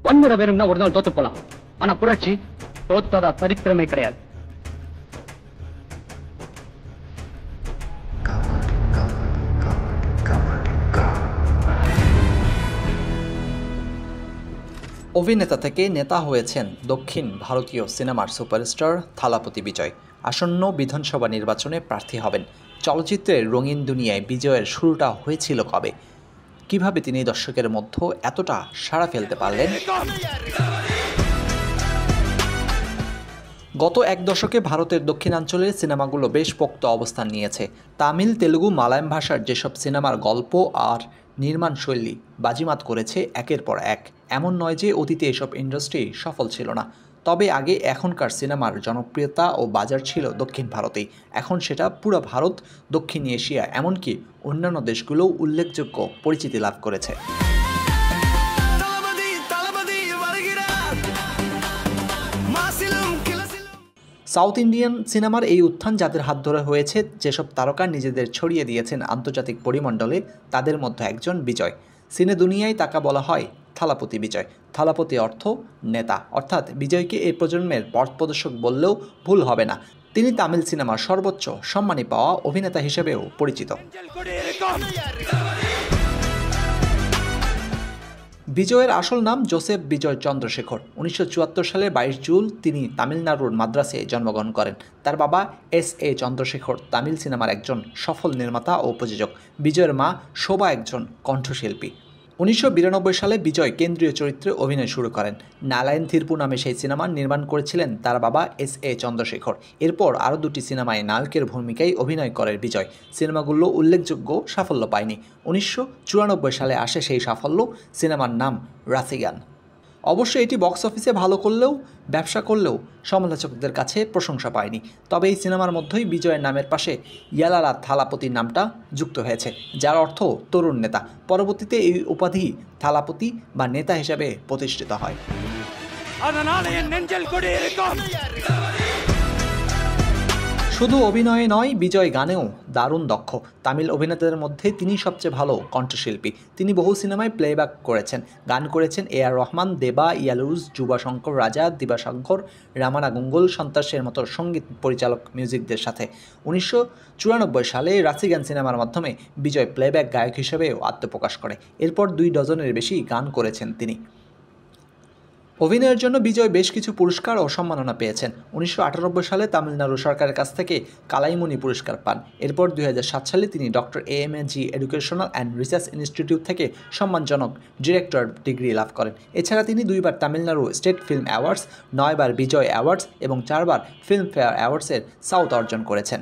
வன்முறை வேணும்னா ஒரு நாள் தோத்து போலாம். ஆனா புரட்சி தோத்ததா சரித்திரமே கிடையாது. অভিনেতা থেকে নেতা হয়েছেন দক্ষিণ ভারতীয় সিনেমার সুপারস্টার থালাপতি বিজয়। আসন্ন বিধানসভা নির্বাচনে প্রার্থী হবেন। চলচ্চিত্রের রঙিন দুনিয়ায় বিজয়ের শুরুটা হয়েছিল কবে? কিভাবে তিনি দর্শকের মধ্যে এতটা সাড়া ফেলতে পারলেন? গত এক দশকে ভারতের দক্ষিণাঞ্চলের সিনেমাগুলো বেশ পোক্ত অবস্থান নিয়েছে। তামিল, তেলুগু, মালায়াম ভাষার যেসব সিনেমার গল্প আর নির্মাণ শৈলী বাজিমাত করেছে একের পর এক। এমন নয় যে অতীতে এসব ইন্ডাস্ট্রি সফল ছিল না। তবে আগে এখনকার সিনেমার জনপ্রিয়তা ও বাজার ছিল দক্ষিণ ভারতেই। এখন সেটা পুরো ভারত, দক্ষিণ এশিয়া, এমনকি অন্যান্য দেশগুলোও উল্লেখযোগ্য পরিচিতি লাভ করেছে। সাউথ ইন্ডিয়ান সিনেমার এই উত্থান যাদের হাত ধরে হয়েছে, যেসব তারকা নিজেদের ছড়িয়ে দিয়েছেন আন্তর্জাতিক পরিমণ্ডলে, তাদের মধ্যে একজন বিজয়। সিনে দুনিয়ায় তাকে বলা হয় থালাপতি বিজয়। থালাপতি অর্থ নেতা, অর্থাৎ বিজয়কে এই প্রজন্মের পথপ্রদর্শক বললেও ভুল হবে না। তিনি তামিল সিনেমার সর্বোচ্চ সম্মানী পাওয়া অভিনেতা হিসেবেও পরিচিত। বিজয়ের আসল নাম জোসেফ বিজয় চন্দ্রশেখর। 1974 সালের 22 জুন তিনি তামিলনাড়ুর মাদ্রাসে জন্মগ্রহণ করেন। তার বাবা S.A. চন্দ্রশেখর তামিল সিনেমার একজন সফল নির্মাতা ও প্রযোজক। বিজয়ের মা শোভা একজন কণ্ঠশিল্পী। 1992 সালে বিজয় কেন্দ্রীয় চরিত্রে অভিনয় শুরু করেন। নালায়ন থিরপু নামে সেই সিনেমা নির্মাণ করেছিলেন তার বাবা S.A. চন্দ্রশেখর। এরপর আরও দুটি সিনেমায় নায়কের ভূমিকায় অভিনয় করেন বিজয়। সিনেমাগুলো উল্লেখযোগ্য সাফল্য পায়নি। 1994 সালে আসে সেই সাফল্য, সিনেমার নাম রাসিগান। অবশ্য এটি বক্স অফিসে ভালো করলেও, ব্যবসা করলেও সমালোচকদের কাছে প্রশংসা পায়নি। তবে এই সিনেমার মধ্যেই বিজয়ের নামের পাশে ইয়ালালা থালাপতি নামটা যুক্ত হয়েছে, যার অর্থ তরুণ নেতা। পরবর্তীতে এই উপাধি থালাপতি বা নেতা হিসেবে প্রতিষ্ঠিত হয়। শুধু অভিনয়ে নয়, বিজয় গানেও দারুণ দক্ষ। তামিল অভিনেতাদের মধ্যে তিনি সবচেয়ে ভালো কণ্ঠশিল্পী। তিনি বহু সিনেমায় প্লেব্যাক করেছেন, গান করেছেন A.R. রহমান, দেবা, ইয়ালুজ, যুবা শঙ্কর রাজা, দিবাশঙ্কর, রামানা গুঙ্গল, সন্ত্রাসের মতো সঙ্গীত পরিচালক মিউজিকদের সাথে। 1994 সালে রাসিগান সিনেমার মাধ্যমে বিজয় প্লেব্যাক গায়ক হিসেবেও আত্মপ্রকাশ করে। এরপর 2 ডজনের বেশি গান করেছেন তিনি। অভিনয়ের জন্য বিজয় বেশ কিছু পুরস্কার ও সম্মাননা পেয়েছেন। 1998 সালে তামিলনাড়ু সরকারের কাছ থেকে কালাইমণি পুরস্কার পান। এরপর 2007 সালে তিনি doctor AMG educational and research institute থেকে সম্মানজনক ডিরেক্টর ডিগ্রি লাভ করেন। এছাড়া তিনি 2 বার তামিলনাড়ু স্টেট ফিল্ম অ্যাওয়ার্ডস, 9 বার বিজয় অ্যাওয়ার্ডস এবং 4 বার ফিল্মফেয়ার অ্যাওয়ার্ডসের সাউথ অর্জন করেছেন।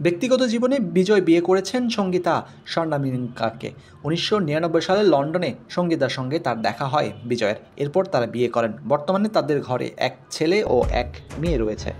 ব্যক্তিগত জীবনে বিজয় বিয়ে করেছেন সঙ্গীতা স্বর্ণামিকাকে। 1999 সালে লন্ডনে সঙ্গীতার সঙ্গে তার দেখা হয় বিজয়ের। এরপর তারা বিয়ে করেন। বর্তমানে তাদের ঘরে এক ছেলে ও এক মেয়ে রয়েছে।